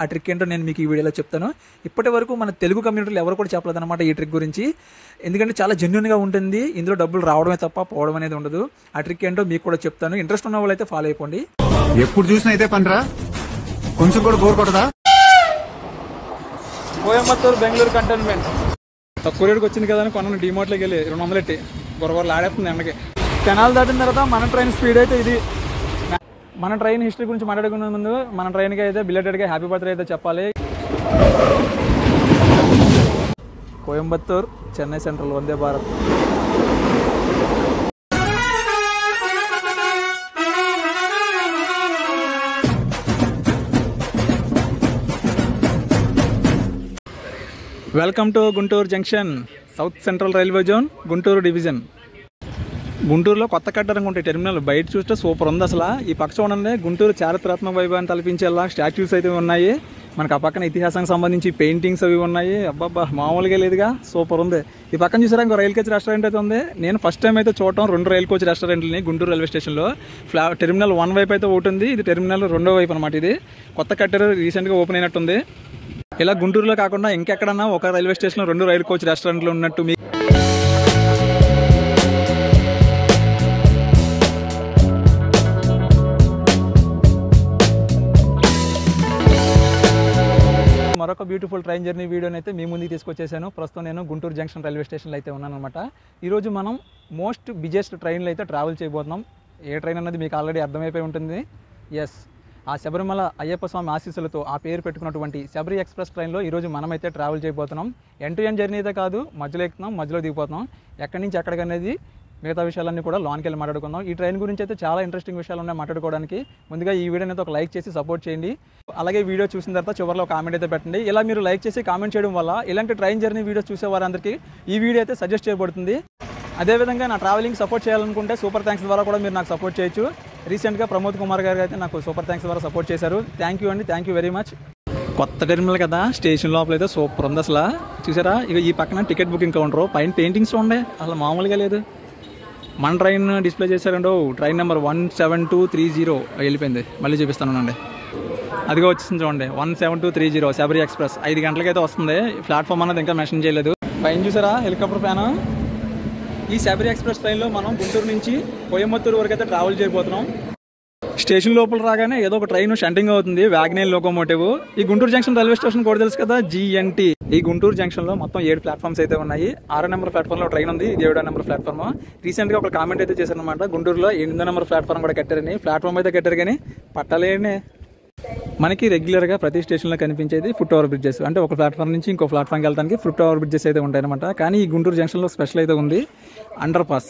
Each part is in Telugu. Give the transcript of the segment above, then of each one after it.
ఆ ట్రిక్ ఏంటో నేను మీకు ఈ వీడియోలో చెప్తాను. ఇప్పటి వరకు మన తెలుగు కమ్యూనిటీలో ఎవరు కూడా చెప్పలేదన్నమాట ఈ ట్రిక్ గురించి. ఎందుకంటే చాలా జెన్యూన్గా ఉంటుంది, ఇందులో డబ్బులు రావడమే తప్ప పోవడం అనేది ఉండదు. ఆ ట్రిక్ ఏంటో మీకు కూడా చెప్తాను. ఇంట్రెస్ట్ ఉన్న వాళ్ళు అయితే ఫాలో అయిపోండి. ఎప్పుడు చూసినా అయితే పనిరా, కొంచెం కూడా బోర్ కొట్టదా? కోయంబత్తూరు బెంగళూరు కంటోన్మెంట్ తక్కువ రేటుకి వచ్చింది కదా అని కొన్నాను. డిమార్ట్లోకి వెళ్ళి 200 ఎట్టి గొరగొరలు ఆడేస్తుంది ఎండకి. కెనాల్ దాటిన తర్వాత మన ట్రైన్ స్పీడ్ అయితే ఇది. మన ట్రైన్ హిస్టరీ గురించి మాట్లాడుకునే ముందు మన ట్రైన్కి అయితే బిలేటెడ్గా హ్యాపీ బర్త్డే అయితే చెప్పాలి. Coimbatore Chennai central Vande Bharat. Welcome to Guntur junction, south central railway zone, Guntur division. గుంటూరులో కొత్త కట్టడం ఉంటే టెర్మినల్ బయట చూస్తే సూపర్ ఉంది అసలు. ఈ పక్క చూడండి, గుంటూరు చారిత్రాత్మక వైభవాన్ని తలపించేలా స్టాచ్యూస్ అయితే ఉన్నాయి. మనకు ఆ పక్కన ఇతిహాసానికి సంబంధించి పెయింటింగ్స్ అవి ఉన్నాయి. అబ్బాబ్బా మామూలుగా లేదుగా, సూపర్ ఉంది. ఈ పక్కన చూసారా ఇంకో రైల్ కోచ్ రెస్టారెంట్ అయితే ఉంది. నేను ఫస్ట్ టైం అయితే చూడటం 2 రైల్ కోచ్ రెస్టారెంట్లని గుంటూరు రైల్వే స్టేషన్లో. టెర్మినల్ 1 వైపు అయితే ఒకటి ఉంది, ఇది టెర్మినల్ 2వ వైపు అనమాట. ఇది కొత్త కట్టారు, రీసెంట్గా ఓపెన్ అయినట్టుంది. ఇలా గుంటూరులో కాకుండా ఇంకెక్కడన్నా ఒక రైల్వే స్టేషన్లో 2 రైల్ కోచ్ రెస్టారెంట్లు ఉన్నట్టు మీకు మరొక బ్యూటిఫుల్ ట్రైన్ జర్నీ వీడియోని అయితే మీ ముందుకు తీసుకొచ్చేసాను. ప్రస్తుతం నేను గుంటూరు జంక్షన్ రైల్వే స్టేషన్లో అయితే ఉన్నాను అనమాట. ఈరోజు మనం మోస్ట్ బిజెస్ట్ ట్రైన్లో అయితే ట్రావెల్ చేయబోతున్నాం. ఏ ట్రైన్ అన్నది మీకు ఆల్రెడీ అర్థమైపోయి ఉంటుంది. ఎస్, ఆ శబరిమల అయ్యప్ప స్వామి ఆశీస్సులతో ఆ పేరు పెట్టుకున్నటువంటి శబరి ఎక్స్ప్రెస్ ట్రైన్లో ఈరోజు మనమైతే ట్రావెల్ చేయబోతున్నాం. ఎండ్ టు ఎండ్ జర్నీ అయితే కాదు, మధ్యలో ఎక్కుతున్నాం, మధ్యలో దిగిపోతున్నాం. ఎక్కడి నుంచి ఎక్కడికనేది మిగతా విషయాలన్నీ కూడా లోన్కి వెళ్ళి మాట్లాడుకుందాం. ఈ ట్రైన్ గురించి అయితే చాలా ఇంట్రెస్టింగ్ విషయాలు ఉన్నాయి మాట్లాడుకోవడానికి. ముందుగా ఈ వీడియోని అయితే ఒక లైక్ చేసి సపోర్ట్ చేయండి. అలాగే వీడియో చూసిన తర్వాత చివరిలో కామెంట్ అయితే పెట్టండి. ఇలా మీరు లైక్ చేసి కామెంట్ చేయడం వల్ల ఇలాంటి ట్రైన్ జర్నీ వీడియోస్ చూసే వారందరికీ ఈ వీడియో అయితే సజెస్ట్ చేయబడుతుంది. అదేవిధంగా నా ట్రావెలింగ్ సపోర్ట్ చేయాలనుకుంటే సూపర్ థ్యాంక్స్ ద్వారా కూడా మీరు నాకు సపోర్ట్ చేయొచ్చు. రీసెంట్గా ప్రమోద్ కుమార్ గారు అయితే నాకు సూపర్ థ్యాంక్స్ ద్వారా సపోర్ట్ చేశారు. థ్యాంక్ యూ అండి, థ్యాంక్ యూ వెరీ మచ్. కొత్త టెర్మినల్ కదా, స్టేషన్ లోపల అయితే సూపర్ ఉంది అసలు. చూసారా, ఇక ఈ పక్కన టికెట్ బుకింగ్ కౌంటర్, పైన పెయింటింగ్స్ ఉండే అసలు మామూలుగా లేదు. మన ట్రైన్ డిస్ప్లే చేశారండో, ట్రైన్ నెంబర్ 17230 వెళ్ళిపోయింది. మళ్ళీ చూపిస్తానండి, అదిగా వచ్చేసింది చూడండి, 17230 శబరి ఎక్స్ప్రెస్. 5 గంటలకైతే వస్తుంది. ప్లాట్ఫామ్ అన్నది ఇంకా మెన్షన్ చేయలేదు. పైన చూసారా హెలికాప్టర్ ఫ్యాన్. ఈ శబరి ఎక్స్ప్రెస్ ట్రైన్లో మనం గుంటూరు నుంచి కోయంబత్తూరు వరకు అయితే ట్రావెల్ చేయబోతున్నాం. స్టేషన్ లోపల రాగానే ఏదో ఒక ట్రైన్ షంటింగ్ అవుతుంది, వ్యాగనైల్ లోకోమోటివ్. ఈ గుంటూరు జంక్షన్ రైల్వే స్టేషన్ కూడా తెలుసు కదా, GNT. ఈ గుంటూరు జంక్షన్ లో మొత్తం 7 ప్లాట్ఫామ్స్ అయితే ఉన్నాయి. 6వ నెంబర్ ప్లాట్ఫామ్ లో ట్రైన్ ఉంది, 7వ నెంబర్ ప్లాట్ఫామ్. రీసెంట్ గా ఒక కామెంట్ అయితే చేశారనమాట, గుంటూరులో 8వ నెంబర్ ప్లాట్ఫామ్ కూడా కట్టారని. ప్లాట్ఫామ్ అయితే కట్టారు కానీ పట్టలేని. మనకి రెగ్యులర్ గా ప్రతి స్టేషన్ లో కనిపించేది ఫుట్ ఓవర్ బ్రిడ్జెస్. అంటే ఒక ప్లాట్ఫామ్ నుంచి ఇంకో ప్లాట్ఫామ్కి వెళ్ళడానికి ఫుట్ ఓవర్ బ్రిడ్జెస్ అయితే ఉంటాయి అనమాట. కానీ ఈ గుంటూరు జంక్షన్ లో స్పెషల్ అయితే ఉంది అండర్ పాస్.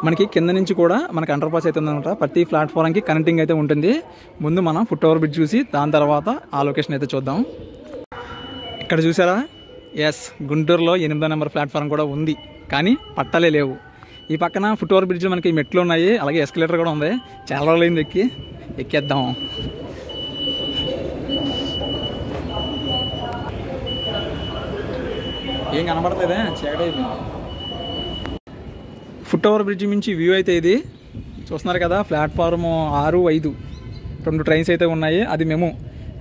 మనకి కింద నుంచి కూడా మనకి అండర్ పాస్ అయితే ఉందన్నమాట. ప్రతి ప్లాట్ఫామ్కి కనెక్టింగ్ అయితే ఉంటుంది. ముందు మనం ఫుట్ ఓవర్ బ్రిడ్జ్ చూసి దాని తర్వాత ఆ లొకేషన్ అయితే చూద్దాం. ఇక్కడ చూసారా, ఎస్, గుంటూరులో 8వ నెంబర్ ప్లాట్ఫామ్ కూడా ఉంది, కానీ పట్టాలే లేవు. ఈ పక్కన ఫుట్ ఓవర్ బ్రిడ్జ్ మనకి మెట్లు ఉన్నాయి, అలాగే ఎస్కలేటర్ కూడా ఉంది. చాలా రోజులైంది ఎక్కేద్దాం. ఏం కనబడలేదే, చీకటి అయిపోయింది. ఫుట్ ఓవర్ బ్రిడ్జ్ నుంచి వ్యూ అయితే ఇది చూస్తున్నారు కదా. ప్లాట్ఫామ్ 6, 5 2 ట్రైన్స్ అయితే ఉన్నాయి. అది మేము,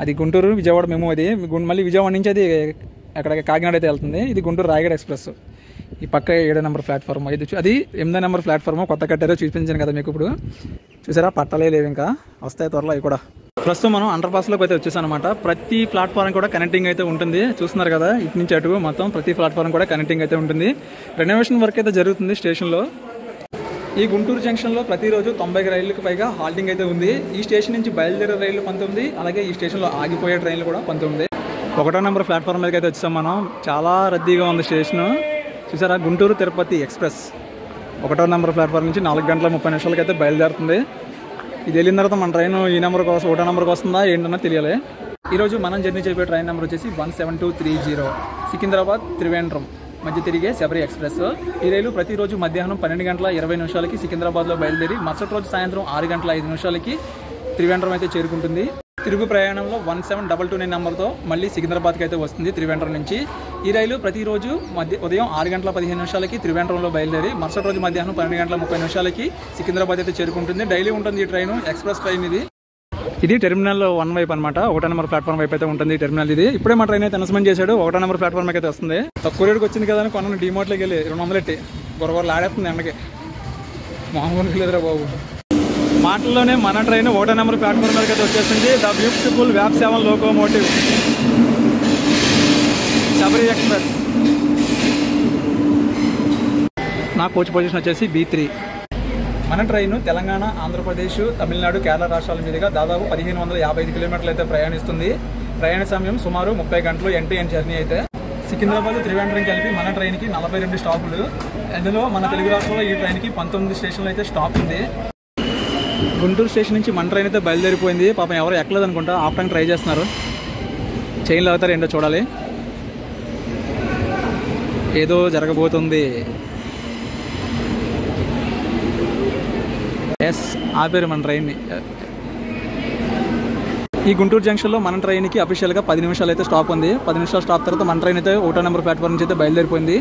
అది గుంటూరు విజయవాడ మేము. అది మళ్ళీ విజయవాడ నుంచి అది అక్కడ కాకినాడ అయితే వెళ్తుంది. ఇది గుంటూరు రాయగడ ఎక్స్ప్రెస్. ఈ పక్క 7వ నెంబర్ ప్లాట్ఫామ్, అది 8వ నెంబర్ ప్లాట్ఫామ్ కొత్త కట్టారో చూపించాను కదా మీకు. ఇప్పుడు చూసారా, పట్టలే లేవు, ఇంకా వస్తాయి త్వరలో అవి కూడా. ప్రస్తుతం మనం అండర్ పాస్లోకి అయితే వచ్చేసాం అనమాట. ప్రతి ప్లాట్ఫామ్ కూడా కనెక్టింగ్ అయితే ఉంటుంది. చూస్తున్నారు కదా, ఇటు నుంచి అటు మొత్తం ప్రతి ప్లాట్ఫామ్ కూడా కనెక్టింగ్ అయితే ఉంటుంది. రెనోవేషన్ వర్క్ అయితే జరుగుతుంది స్టేషన్లో. ఈ గుంటూరు జంక్షన్లో ప్రతిరోజు 90 రైళ్లకు పైగా హాల్టింగ్ అయితే ఉంది. ఈ స్టేషన్ నుంచి బయలుదేరే రైళ్లు 19, అలాగే ఈ స్టేషన్లో ఆగిపోయే ట్రైన్లు కూడా 19. 1వ నెంబర్ ప్లాట్ఫామ్ మీదకి అయితే వచ్చాం మనం. చాలా రద్దీగా ఉంది స్టేషన్. చూసారా, గుంటూరు తిరుపతి ఎక్స్ప్రెస్ 1వ నెంబర్ ప్లాట్ఫామ్ నుంచి 4 గంటల 30 నిమిషాలకి అయితే బయలుదేరుతుంది. ఇది వెళ్ళిన తర్వాత మన ట్రైన్ ఈ నెంబర్ కోసం 1వ నెంబర్కి వస్తుందా ఏంటన్నా తెలియాలి. ఈరోజు మనం జర్నీ చేయబోయే ట్రైన్ నెంబర్ వచ్చేసి 17230 సికింద్రాబాద్ త్రివేంద్రం మధ్య తిరిగే శబరి ఎక్స్ప్రెస్. ఈ రైలు ప్రతిరోజు మధ్యాహ్నం 12 గంటల 20 నిమిషాలకి సికింద్రాబాద్లో బయలుదేరి మరుసటి రోజు సాయంత్రం 6 గంటల 5 నిమిషాలకి త్రివేంద్రం అయితే చేరుకుంటుంది. తిరుగు ప్రయాణంలో 17229 నెంబర్తో మళ్ళీ సికింద్రాబాద్కి అయితే వస్తుంది త్రివేంద్రం నుంచి. ఈ రైలు ప్రతిరోజు ఉదయం 6 గంటల 15 నిమిషాలకి త్రివేంద్రంలో బయలుదేరి మరుసటి రోజు మధ్యాహ్నం 12 గంటల 30 నిమిషాలకి సికింద్రాబాద్ అయితే చేరుకుంటుంది. డైలీ ఉంటుంది ఈ ట్రైన్, ఎక్స్ప్రెస్ ట్రైన్ ఇది. ఇది టెర్మినల్ 1 వైపు అనమాట. 1 నెంబర్ ప్లాట్ఫామ్ వైపు అయితే ఉంటుంది టెర్మినల్. ఇది ఇప్పుడే మా ట్రైన్ అయితే అనౌన్స్మెంట్ చేశాడు. 1 నెంబర్ ప్లాట్ఫామ్ అయితే వస్తుంది. తక్కువ రేటుకి వచ్చింది కదా అని కొన్న డిమోట్లోకి వెళ్ళి 200 ఎట్టి గొరగొరలు ఆడేస్తుంది ఎండకి. మామూలుగా లేదురా బాబు. మాటల్లోనే మన ట్రైన్ 1 నెంబర్ ప్లాట్ఫామ్ మీదకి అయితే వచ్చేసింది. ద బ్యూటిఫుల్ వ్యాప్ 7 లోకోమోటివ్ శబరి ఎక్స్ప్రెస్. నా కోచ్ పొజిషన్ వచ్చేసి B3. మన ట్రైన్ తెలంగాణ, ఆంధ్రప్రదేశ్, తమిళనాడు, కేరళ రాష్ట్రాల మీదుగా దాదాపు 1555 కిలోమీటర్లు అయితే ప్రయాణిస్తుంది. ప్రయాణ సమయం సుమారు 30 గంటలు ఎండ్ జర్నీ అయితే. సికింద్రాబాద్, త్రివేంద్రం కలిపి మన ట్రైన్కి 42 స్టాపులు. అందులో మన తెలుగు రాష్ట్రంలో ఈ ట్రైన్కి 19 స్టేషన్లు అయితే స్టాప్ ఉంది. గుంటూరు స్టేషన్ నుంచి మన ట్రైన్ అయితే బయలుదేరిపోయింది. పాపం ఎవరు ఎక్కలేదు అనుకుంటా, ఆపడానికి ట్రై చేస్తున్నారు. చైన్లు అవుతారు ఏంటో చూడాలి. ఏదో జరగబోతుంది. ఆపేరు మన ట్రైన్ని. ఈ గుంటూరు జంక్షన్లో మన ట్రైన్కి అఫీషియల్గా 10 నిమిషాలు అయితే స్టాప్ ఉంది. 10 నిమిషాలు స్టాప్ తర్వాత మన ట్రైన్ అయితే 1 నెంబర్ ప్లాట్ఫామ్ నుంచి అయితే బయలుదేరిపోయింది.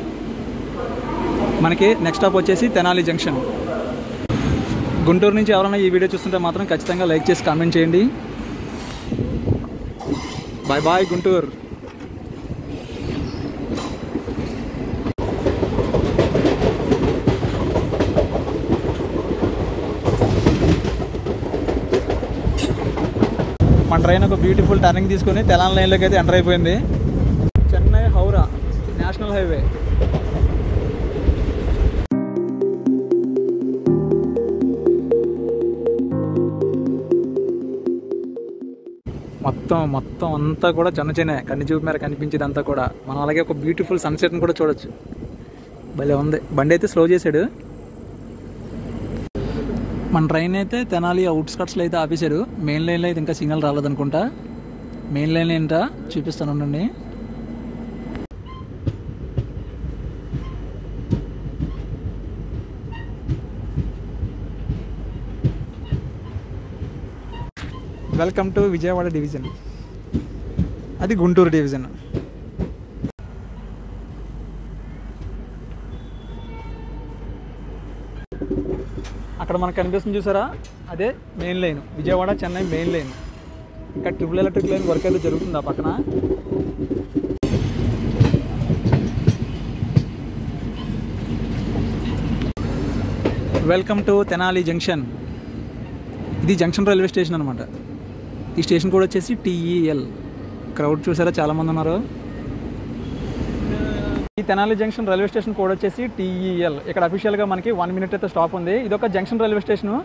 మనకి నెక్స్ట్ స్టాప్ వచ్చేసి తెనాలి జంక్షన్. గుంటూరు నుంచి ఎవరైనా ఈ వీడియో చూస్తుంటే మాత్రం ఖచ్చితంగా లైక్ చేసి కామెంట్ చేయండి. Bye bye Guntur. మన ట్రైన్ ఒక బ్యూటిఫుల్ టర్నింగ్ తీసుకొని తెలంగాణ లైన్లోకి అయితే ఎంటర్ అయిపోయింది. Chennai Howrah national highway. మొత్తం అంతా కూడా చిన్న కన్ని చూపు మేర కనిపించేది అంతా కూడా. మనం అలాగే ఒక బ్యూటిఫుల్ సన్సెట్ని కూడా చూడొచ్చు. భలే ఉంది. బండి అయితే స్లో చేశాడు. మన ట్రైన్ అయితే తెనాలి అవుట్స్కట్స్లో అయితే ఆపేశారు. మెయిన్ లైన్లో అయితే ఇంకా సిగ్నల్ రాలేదనుకుంటా. మెయిన్ లైన్ ఏంటా చూపిస్తాను ఉండండి. Welcome to Vijayawada division. అది గుంటూరు డివిజన్. అక్కడ మనకు కనిపిస్తుంది చూసారా, అదే main line. Vijayawada Chennai main line. ఇంకా ట్రిపుల్ ఎలక్ట్రిక్ లైన్ వర్క్ అయితే జరుగుతుంది ఆ పక్కన. Welcome to Tenali junction. ఇది జంక్షన్ రైల్వే స్టేషన్ అనమాట. ఈ స్టేషన్ కూడా వచ్చేసి TEL. క్రౌడ్ చూసారా చాలామంది ఉన్నారు. ఈ Tenali junction railway station code వచ్చేసి TEL. ఇక్కడ అఫీషియల్గా మనకి 1 మినిట్ అయితే స్టాప్ ఉంది. ఇది ఒక జంక్షన్ రైల్వే స్టేషను.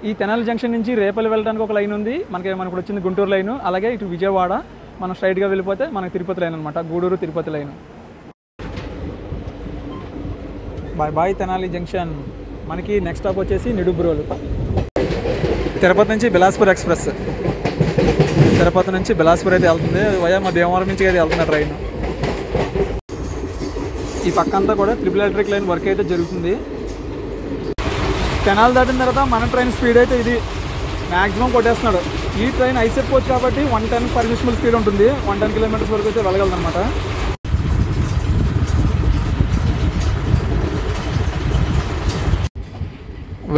ఈ తెనాలి జంక్షన్ నుంచి రేపల్లి వెళ్ళడానికి ఒక లైన్ ఉంది. మనకు వచ్చింది గుంటూరు లైను. అలాగే ఇటు విజయవాడ మనం స్ట్రైట్గా వెళ్ళిపోతే మనకి తిరుపతి లైన్ అనమాట. Gudur Tirupati line. Bye bye Tenali junction. మనకి నెక్స్ట్ స్టాప్ వచ్చేసి నిడుబ్రోలు. తిరుపతి నుంచి బిలాస్పూర్ ఎక్స్ప్రెస్. తిరుపతి నుంచి బిలాస్పూర్ అయితే వెళ్తుంది. వయా మా భీమవరం నుంచి అయితే వెళ్తున్న ట్రైన్. ఈ పక్క అంతా కూడా ట్రిపుల్ ఎలక్ట్రిక్ లైన్ వర్క్ అయితే జరుగుతుంది. కెనాల్ దాటిన తర్వాత మన ట్రైన్ స్పీడ్ అయితే ఇది మ్యాక్సిమం కొట్టేస్తున్నాడు. ఈ ట్రైన్ ఐసెఫ్ కోచ్ కాబట్టి 110 పర్మిషనల్ స్పీడ్ ఉంటుంది. 110 కిలోమీటర్స్ వరకు అయితే వెళ్ళగలదు అనమాట.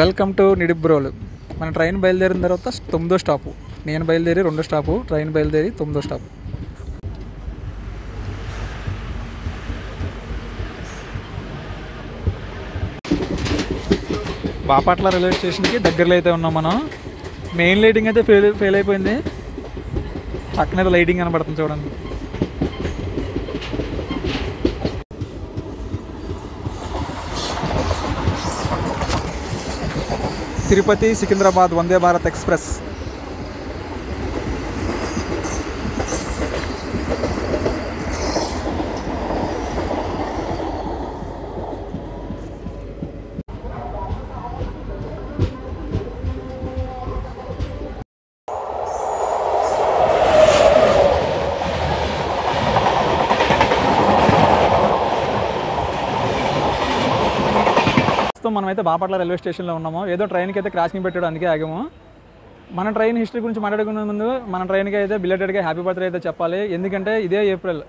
Welcome to Nidubrolu. మన ట్రైన్ బయలుదేరిన తర్వాత 9వ స్టాపు. నేను బయలుదేరి 2వ స్టాపు. ట్రైన్ బయలుదేరి 9వ స్టాపు. బాపట్ల రైల్వే స్టేషన్కి దగ్గరలో అయితే ఉన్నాం మనం. మెయిన్ లైటింగ్ అయితే ఫెయిల్ అయిపోయింది. పక్కన లైటింగ్ కనబడుతుంది చూడండి. తిరుపతి సికింద్రాబాద్ వందే భారత్ ఎక్స్ప్రెస్. మనమైతే బాపట్ల రైల్వే స్టేషన్లో ఉన్నాము. ఏదో ట్రైన్కి అయితే క్రాసింగ్ పెట్టాడు, అందుకే ఆగాము. మన ట్రైన్ హిస్టరీ గురించి మాట్లాడుకునే ముందు మన ట్రైన్కి అయితే బిలేటెడ్గా హ్యాపీ బర్త్డే అయితే చెప్పాలి. ఎందుకంటే ఇదే ఏప్రిల్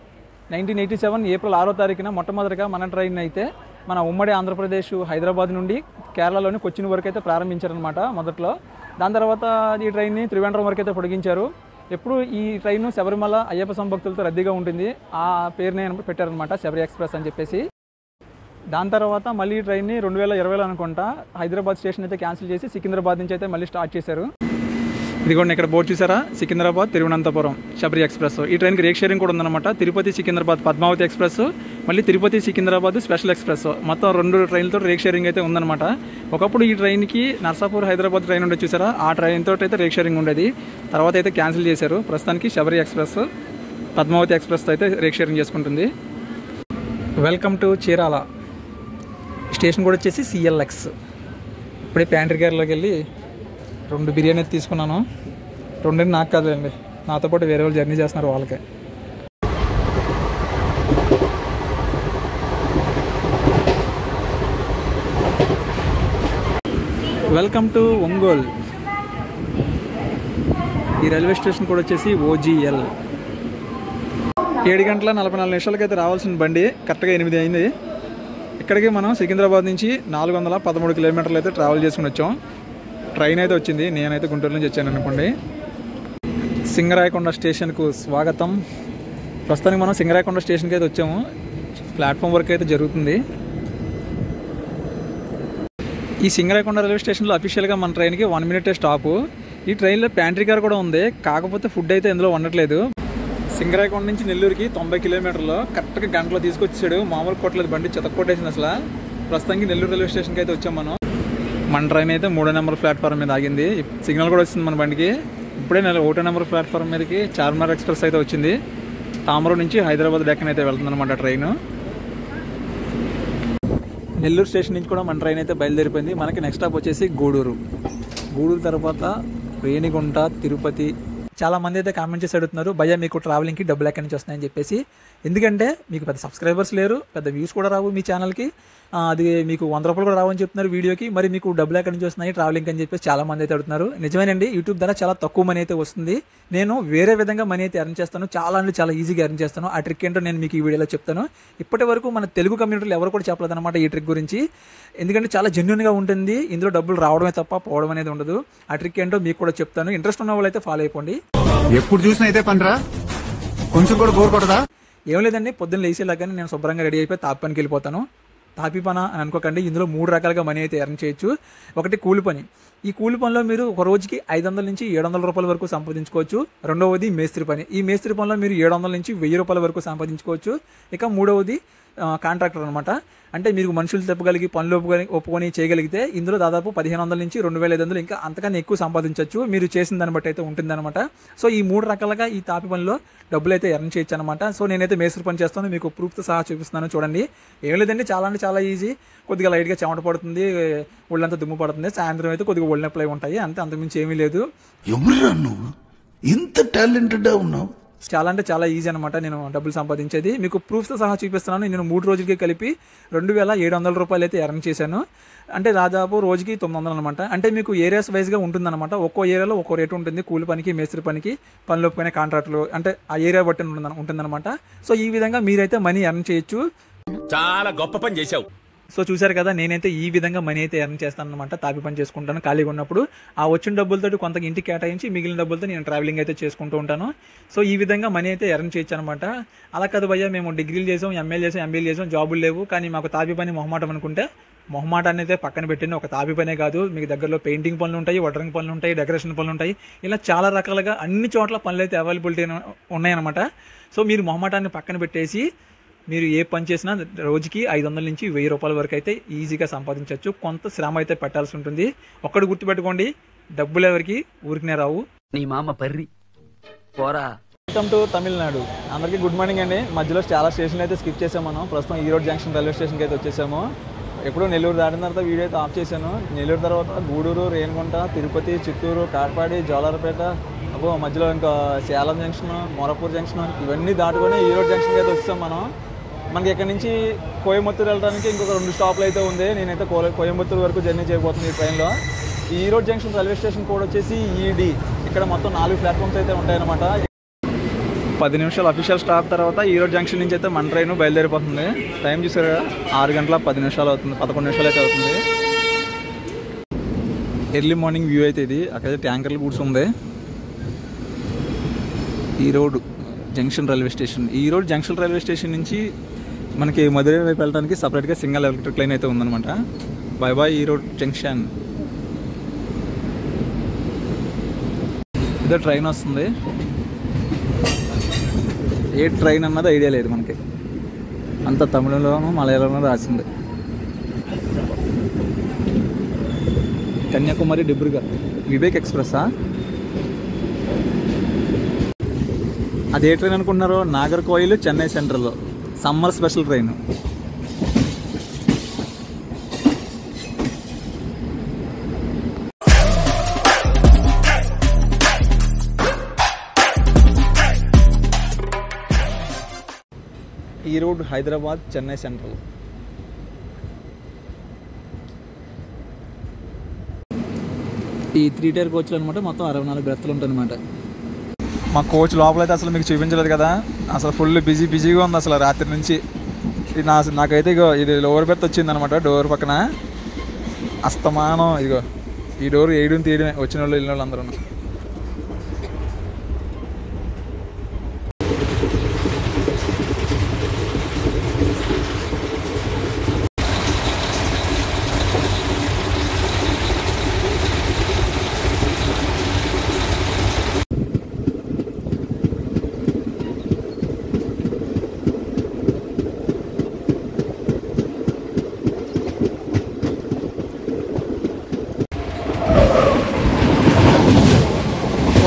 1987 ఏప్రిల్ 6వ తారీఖున మొట్టమొదటిగా మన ట్రైన్ అయితే మన ఉమ్మడి ఆంధ్రప్రదేశ్ హైదరాబాద్ నుండి కేరళలోని కొచ్చిన్ వరకు అయితే ప్రారంభించారనమాట. మొదట్లో దాని తర్వాత ఈ ట్రైన్ని త్రివేంద్రం వరకు అయితే పొడిగించారు. ఎప్పుడు ఈ ట్రైన్ శబరిమల అయ్యప్ప సంభక్తులతో రద్దీగా ఉంటుంది, ఆ పేరునే పెట్టారనమాట శబరి ఎక్స్ప్రెస్ అని చెప్పేసి. దాని తర్వాత మళ్ళీ ఈ ట్రైన్ని 2020లో అనుకుంటా హైదరాబాద్ స్టేషన్ అయితే క్యాన్సిల్ చేసి సికింద్రాబాద్ నుంచి అయితే మళ్ళీ స్టార్ట్ చేశారు. ఇదిగోండి ఇక్కడ బోర్డు చూసారా, సికింద్రాబాద్ తిరువనంతపురం శబరి ఎక్స్ప్రెస్. ఈ ట్రైన్కి రేక్ షేరింగ్ కూడా ఉందన్నమాట. తిరుపతి సికింద్రాబాద్ పద్మావతి ఎక్స్ప్రెస్, మళ్ళీ తిరుపతి సికింద్రాబాద్ స్పెషల్ ఎక్స్ప్రెస్, మొత్తం 2 ట్రైన్లతో రేక్ షేరింగ్ అయితే ఉందన్నమాట. ఒకప్పుడు ఈ ట్రైన్కి నర్సాపూర్ హైదరాబాద్ ట్రైన్ ఉండేది చూసారా, ఆ ట్రైన్తో అయితే రేక్ షేరింగ్ ఉండేది. తర్వాత అయితే క్యాన్సిల్ చేశారు. ప్రస్తుతానికి శబరి ఎక్స్ప్రెస్ పద్మావతి ఎక్స్ప్రెస్తో అయితే రేక్ షేరింగ్ చేసుకుంటుంది. Welcome to Chirala. స్టేషన్ కూడా వచ్చేసి CLX. ఇప్పుడే ప్యాంట్రీ గారిలోకి వెళ్ళి 2 బిర్యానీ అయితే తీసుకున్నాను. 2 నాకు కాదులేండి, నాతో పాటు వేరే వాళ్ళు జర్నీ చేస్తున్నారు వాళ్ళకే. Welcome to Ongole. ఈ రైల్వే స్టేషన్ కూడా వచ్చేసి OGL. 7 గంటల 44 నిమిషాలకి అయితే రావాల్సిన బండి కరెక్ట్గా 8 అయింది. ఇక్కడికి మనం సికింద్రాబాద్ నుంచి 413 కిలోమీటర్లు అయితే ట్రావెల్ చేసుకుని వచ్చాం. ట్రైన్ అయితే వచ్చింది, నేనైతే గుంటూరు నుంచి వచ్చాను అనుకోండి. సింగరాయకొండ స్టేషన్కు స్వాగతం. ప్రస్తుతానికి మనం సింగరాయకొండ స్టేషన్కి అయితే వచ్చాము. ప్లాట్ఫామ్ వర్క్ అయితే జరుగుతుంది. ఈ సింగరాయకొండ రైల్వే స్టేషన్లో అఫీషియల్గా మన ట్రైన్కి 1 మినిట్ స్టాపు. ఈ ట్రైన్లో ప్యాంట్రీ కార్ కూడా ఉంది, కాకపోతే ఫుడ్ అయితే ఇందులో ఉండట్లేదు. సింగరాయకొండ నుంచి నెల్లూరుకి 90 కిలోమీటర్లు కరెక్ట్గా గంటలో తీసుకొచ్చాడు. మామూలు కొట్టలేదు, బండి చెతక్కొట్టేసింది అసలు. ప్రస్తుతానికి నెల్లూరు రైల్వే స్టేషన్కి అయితే వచ్చాం మనం. మన ట్రైన్ అయితే 3వ నెంబర్ ప్లాట్ఫామ్ మీద ఆగింది. సిగ్నల్ కూడా వచ్చింది మన బండికి. ఇప్పుడే 1వ నెంబర్ ప్లాట్ఫామ్ మీదకి చార్మినార్ ఎక్స్ప్రెస్ అయితే వచ్చింది. తామరం నుంచి హైదరాబాద్ డెక్కన్ అయితే వెళ్తుంది అనమాట ట్రైన్. నెల్లూరు స్టేషన్ నుంచి కూడా మన ట్రైన్ అయితే బయలుదేరిపోయింది. మనకి నెక్స్ట్ స్టాప్ వచ్చేసి గూడూరు. గూడూరు తర్వాత రేణిగుంట, తిరుపతి. చాలామంది అయితే కామెంట్ చేసి అడుగుతున్నారు, భయ్యా మీకు ట్రావెలింగ్కి డబ్బులు ఎక్కడి నుంచి వస్తున్నాయని చెప్పేసి. ఎందుకంటే మీకు పెద్ద సబ్స్క్రైబర్స్ లేరు, పెద్ద వ్యూస్ కూడా రావు మీ ఛానల్కి, అది మీకు 100 రూపాయలు కూడా రావని చెప్తున్నారు వీడియోకి. మరి మీకు డబ్బులు ఎక్కడి నుంచి వస్తున్నాయి ట్రావెలింగ్ అని చెప్పేసి చాలామంది అయితే అడుగుతున్నారు. నిజమేనండి, యూట్యూబ్ ద్వారా చాలా తక్కువ మనీ అయితే వస్తుంది. నేను వేరే విధంగా మనీ అయితే ఎర్న్ చేస్తాను, చాలా ఈజీగా ఎర్న్ చేస్తాను. ఆ ట్రిక్ ఏంటో నేను మీకు ఈ వీడియోలో చెప్తాను. ఇప్పటి వరకు మన తెలుగు కమ్యూనిటీలో ఎవరు కూడా చెప్పలేదన్నమాట ఈ ట్రిక్ గురించి. ఎందుకంటే చాలా జెన్యూన్గా ఉంటుంది, ఇందులో డబ్బులు రావడమే తప్ప పోవడం అనేది ఉండదు. ఆ ట్రిక్ ఏంటో మీకు కూడా చెప్తాను. ఇంట్రెస్ట్ ఉన్న వాళ్ళు అయితే ఫాలో అయిపోండి. ఎప్పుడు చూసినా అయితే పనిరా, కొంచెం కూడా బోర్ కొడదా? ఏం లేదండి, పొద్దున్న లేచేలాగానే నేను శుభ్రంగా రెడీ అయిపోయి తాపి పనికి వెళ్ళిపోతాను. తాపి పని అని అనుకోకండి, ఇందులో 3 రకాలుగా మనీ అయితే ఎర్న్ చేయొచ్చు. ఒకటి కూలి పని. ఈ కూలి పనిలో మీరు ఒక రోజుకి 500 నుంచి 700 రూపాయల వరకు సంపాదించుకోవచ్చు. రెండవది మేస్త్రి పని. ఈ మేస్త్రి పనిలో మీరు 700 నుంచి 1000 రూపాయల వరకు సంపాదించుకోవచ్చు. ఇక మూడవది కాంట్రాక్టర్ అనమాట. అంటే మీరు మనుషులు చెప్పగలిగి పనులు ఒప్పుకొని చేయగలిగితే ఇందులో దాదాపు 1500 నుంచి 2500 ఇంకా అంతకన్నా ఎక్కువ సంపాదించవచ్చు. మీరు చేసిన దాన్ని బట్టి అయితే ఉంటుందన్నమాట. సో ఈ 3 రకాలుగా ఈ తాపి పనిలో డబ్బులు అయితే ఎర్న్ చేయొచ్చు అనమాట. సో నేనైతే మేస్త్రి పని చేస్తాను, మీకు ప్రూఫ్తో సహా చూపిస్తున్నాను చూడండి. ఏం లేదండి, చాలా ఈజీ. కొద్దిగా లైట్గా చెమట పడుతుంది, ఒళ్ళంతా దుమ్ము పడుతుంది. సాయంత్రం అయితే కొద్దిగా ఒళ్ళు నొప్పులు ఉంటాయి, అంతకుమించి ఏమీ లేదు. ఎవరురా నువ్వు ఇంత టాలెంటెడ్ ఉన్నావు? చాలా ఈజీ అనమాట నేను డబ్బులు సంపాదించేది. మీకు ప్రూఫ్తో సహా చూపిస్తున్నాను. నేను 3 రోజులకి కలిపి 2700 రూపాయలు అయితే ఎర్న్ చేశాను. అంటే దాదాపు రోజుకి 900 అనమాట. అంటే మీకు ఏరియాస్ వైజ్గా ఉంటుందన్నమాట. ఒక్కో ఏరియాలో ఒక్కో రేటు ఉంటుంది. కూలి పనికి, మేస్త్రి పనికి, పనులు ఒప్పుకునే కాంట్రాక్టులు, అంటే ఆ ఏరియా బట్టి ఉంటుందన్నమాట. సో ఈ విధంగా మీరైతే మనీ ఎర్న్ చేయొచ్చు. చాలా గొప్ప పని చేశావు. సో చూసారు కదా, నేనైతే ఈ విధంగా మనీ అయితే ఎర్న్ చేస్తాను అనమాట. తాపి పని చేసుకుంటాను ఖాళీగా ఉన్నప్పుడు. ఆ వచ్చిన డబ్బులతో కొంత ఇంటికి కేటాయించి మిగిలిన డబ్బులతో నేను ట్రావెలింగ్ అయితే చేసుకుంటూ ఉంటాను. సో ఈ విధంగా మనీ అయితే ఎర్న్ చేయొచ్చు అనమాట. అలా కాదు భయ్యా, మేము డిగ్రీలు చేసాం, ఎంబీఏలు చేసాం, జాబులు లేవు, కానీ మాకు తాపి పని మొహమాటం అనుకుంటే, మొహమాటాన్ని అయితే పక్కన పెట్టిన ఒక తాపి పనే కాదు, మీకు దగ్గరలో పెయింటింగ్ పనులు ఉంటాయి, వడ్రంగి పనులు ఉంటాయి, డెకరేషన్ పనులు ఉంటాయి. ఇలా చాలా రకాలుగా అన్ని చోట్ల పనులు అయితే అవైలబిలిటీ ఉన్నాయన్నమాట. సో మీరు మొహమాటాన్ని పక్కన పెట్టేసి మీరు ఏ పని చేసినా రోజుకి 500 నుంచి 1000 రూపాయల వరకు అయితే ఈజీగా సంపాదించవచ్చు. కొంత శ్రమ అయితే పెట్టాల్సి ఉంటుంది. ఒక్కడు గుర్తుపెట్టుకోండి, డబ్బులు ఎవరికి ఊరికనే రావు. నీ మామ పర్రి పోరా. Welcome to Tamil Nadu. అందరికీ గుడ్ మార్నింగ్ అండి. మధ్యలో చాలా స్టేషన్లు అయితే స్కిప్ చేసాం మనం. ప్రస్తుతం ఈరోడ్ జంక్షన్ రైల్వే స్టేషన్కి అయితే వచ్చేసాము. ఎప్పుడూ నెల్లూరు దాటిన తర్వాత వీడియో అయితే ఆఫ్ చేశాను. నెల్లూరు తర్వాత గూడూరు, రేణిగుంట, తిరుపతి, చిత్తూరు, కాట్పాడి, జోలార్పేట, మధ్యలో ఇంకా సేలం జంక్షన్, మొరపూర్ జంక్షన్, ఇవన్నీ దాటుకొని ఈరోడ్ జంక్షన్కి అయితే వచ్చాం మనం. మనకి ఇక్కడ నుంచి కోయంబత్తూరు వెళ్ళడానికి ఇంకొక 2 స్టాప్లు అయితే ఉంది. నేనైతే కోయంబత్తూరు వరకు జర్నీ చేయబోతుంది ఈ ట్రైన్లో. ఈ Erode junction railway station code వచ్చేసి ED. ఇక్కడ మొత్తం 4 ప్లాట్ఫామ్స్ అయితే ఉంటాయన్నమాట. 10 నిమిషాలు అఫీషియల్ స్టాప్ తర్వాత ఈరోడ్ జంక్షన్ నుంచి అయితే మన ట్రైన్ బయలుదేరిపోతుంది. టైం చూసారు, 6 గంటల 10 నిమిషాలు అవుతుంది, 11 నిమిషాలు అయితే అవుతుంది. ఎర్లీ మార్నింగ్ వ్యూ అయితే ఇది. అక్కడైతే ట్యాంకర్లు కూర్చుంది. Erode junction railway station. Erode junction railway station నుంచి మనకి మధురై వైపు వెళ్ళడానికి సపరేట్గా సింగల్ ఎలక్ట్రిక్ లైన్ అయితే ఉందన్నమాట. Bye bye Erode junction. ఇదో ట్రైన్ వస్తుంది. ఏ ట్రైన్ అన్నది ఐడియా లేదు మనకి. అంత తమిళంలోనూ మలయాళంలో రాసింది. కన్యాకుమారి డిబ్రూగఢ్ వివేక్ ఎక్స్ప్రెస్సా? అదే ట్రైన్ అనుకుంటున్నారు? Nagercoil Chennai central summer special train. Erode Hyderabad Chennai central. ఈ 3 టైర్ కోచ్లు అనమాట. మొత్తం 64 బెర్తులు ఉంటుంది అనమాట. మా కోచ్ లోపలైతే అసలు మీకు చూపించలేదు కదా, అసలు ఫుల్ బిజీగా ఉంది అసలు రాత్రి నుంచి. నాకైతే ఇగో ఇది లోవర్ బెర్త్ వచ్చింది అనమాట. డోర్ పక్కన అస్తమానం ఇదిగో ఈ డోర్ వేయడం తీయడమే వచ్చిన వాళ్ళు వెళ్ళిన వాళ్ళు అందరూ.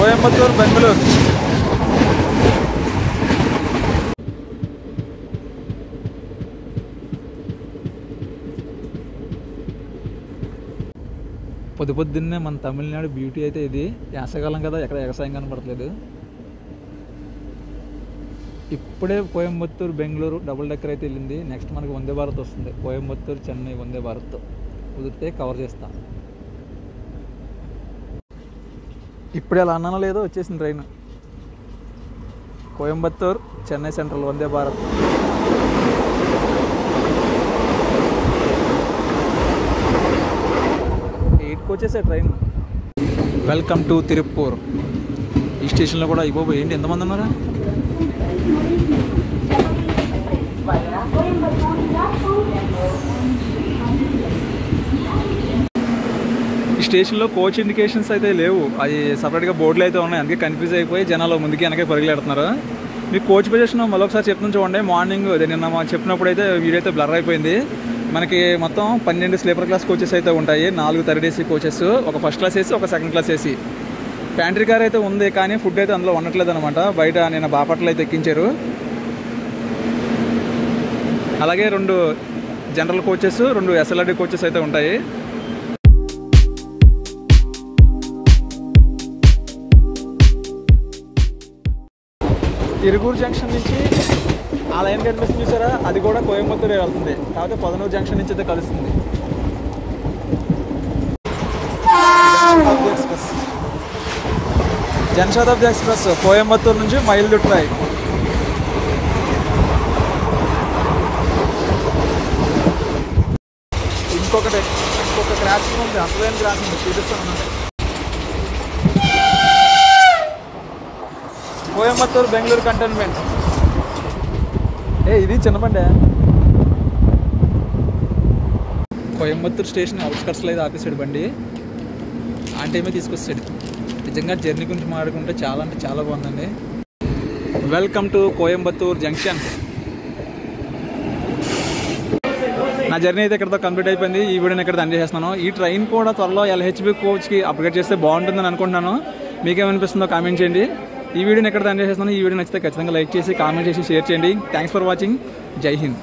కోయంబత్తూర్ బెంగళూరు. పొద్దున్నే మన తమిళనాడు బ్యూటీ అయితే ఇది. యాసకాలం కదా, ఎక్కడ వ్యవసాయం కనపడట్లేదు. ఇప్పుడే కోయంబత్తూర్ బెంగళూరు డబుల్ డెక్కర్ అయితే వెళ్ళింది. నెక్స్ట్ మనకి వందే భారత్ వస్తుంది. కోయంబత్తూర్ చెన్నై వందే భారత్ కుదిరితే కవర్ చేస్తా. ఇప్పుడే అలా అన్నానో లేదో వచ్చేసింది ట్రైన్. కోయంబత్తూర్ చెన్నై సెంట్రల్ వందే భారత్. వచ్చేసే ట్రైన్. Welcome to Tiruppur. ఈ స్టేషన్లో కూడా ఇవ్వబోయి ఏంటి ఎంతమంది ఉన్నారా? ఈ స్టేషన్లో కోచ్ ఇండికేషన్స్ అయితే లేవు. అవి సపరేట్గా బోర్డులు అయితే ఉన్నాయి. అందుకే కన్ఫ్యూజ్ అయిపోయి జనాలు ముందుకి వెనకే పరిగెడుతున్నారు. మీకు కోచ్ పొజిషన్ మరొకసారి చెప్తున్నాను చూడండి. మార్నింగ్ నిన్న చెప్పినప్పుడు అయితే వీడియో అయితే బ్లర్ అయిపోయింది. మనకి మొత్తం 12 స్లీపర్ క్లాస్ కోచెస్ అయితే ఉంటాయి. 4 థర్డ్ ఏసీ కోచెస్, ఒక ఫస్ట్ క్లాస్ ఏసీ, ఒక second class AC. Pantry car అయితే ఉంది, కానీ ఫుడ్ అయితే అందులో ఉండట్లేదు అనమాట. బయట నిన్న బాపట్ల అయితే ఎక్కించారు. అలాగే 2 జనరల్ కోచెస్, 2 ఎస్ఎల్ఆర్డి కోచెస్ అయితే ఉంటాయి. ఇరుగురు జంక్షన్ నుంచి ఆ లైన్ కనిపిస్తుంది చూసారా, అది కూడా కోయంబత్తూరే వెళ్తుంది. కాకపోతే పొదనూరు జంక్షన్ నుంచి అయితే కలుస్తుంది. జనశతాబ్ది ఎక్స్ప్రెస్ కోయంబత్తూరు నుంచి మైల్ దుట్రాయ్. ఇంకొక క్రాసింగ్ ఉంది, అసలైన క్రాసింగ్ చూపిస్తాను. కోయంబత్తూరు బెంగళూరు కంటోన్మెంట్. ఇది చిన్నబండే. కోయంబత్తూరు స్టేషన్ అవుట్స్కట్స్లో అయితే ఆపేసాడు బండి. ఆ టైమే తీసుకొస్తాడు. నిజంగా జర్నీ గురించి మాట్లాడుకుంటే చాలా అంటే చాలా బాగుందండి. Welcome to Coimbatore junction. నా జర్నీ అయితే ఇక్కడతో కంప్లీట్ అయిపోయింది. ఈ వీడియోని ఇక్కడ ఎండ్ చేస్తున్నాను. ఈ ట్రైన్ కూడా త్వరలో LHB కోచ్కి అప్గ్రేడ్ చేస్తే బాగుంటుందని అనుకుంటున్నాను. మీకేమనిపిస్తుందో కామెంట్ చేయండి. ఈ వీడియోని ఎక్కడ ఎండ్ చేస్తున్నాను. ఈ వీడియో నచ్చితే ఖచ్చితంగా లైక్ చేసి కామెంట్ చేసి షేర్ చేయండి. Thanks for watching. జై హింద్.